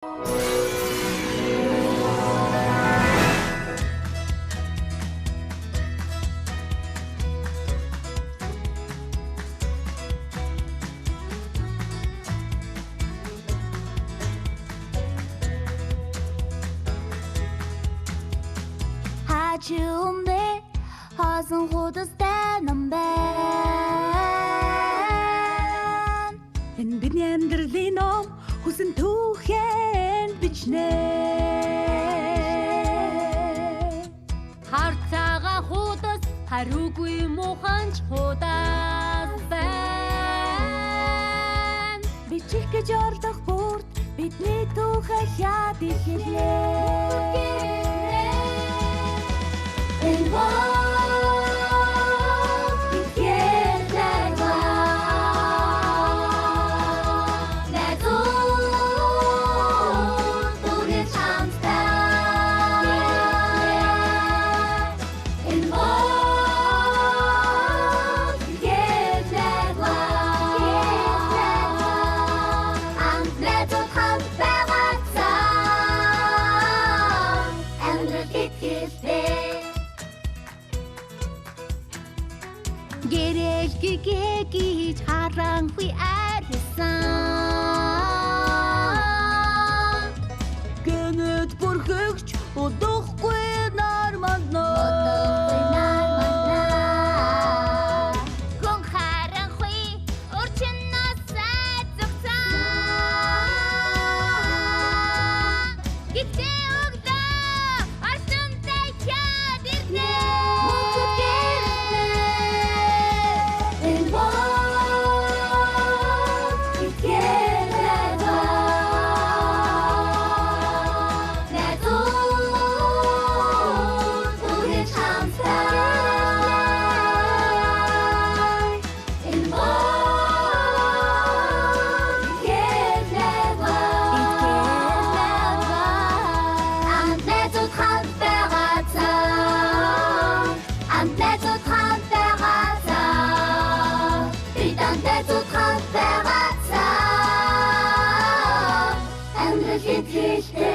Хажуумны хоосон худастай ном байна. Энэ бидний амьдралын ном хүсэн түүхэн бичнэ. Хар цагаан худас хариугүй муханч худас байна. Бичих гэж орлох бүрт бидний түүхээ хяад ихэрлээ. Энэ Гэрэлгийгээ гэж харанхуй арьсан. Гэнэт бүрхэгч удахгүй нар манднаа. Хүн харанхуй урчнаас зогцсон. Гитээ өглөө артынтай хяад ирнэ. It's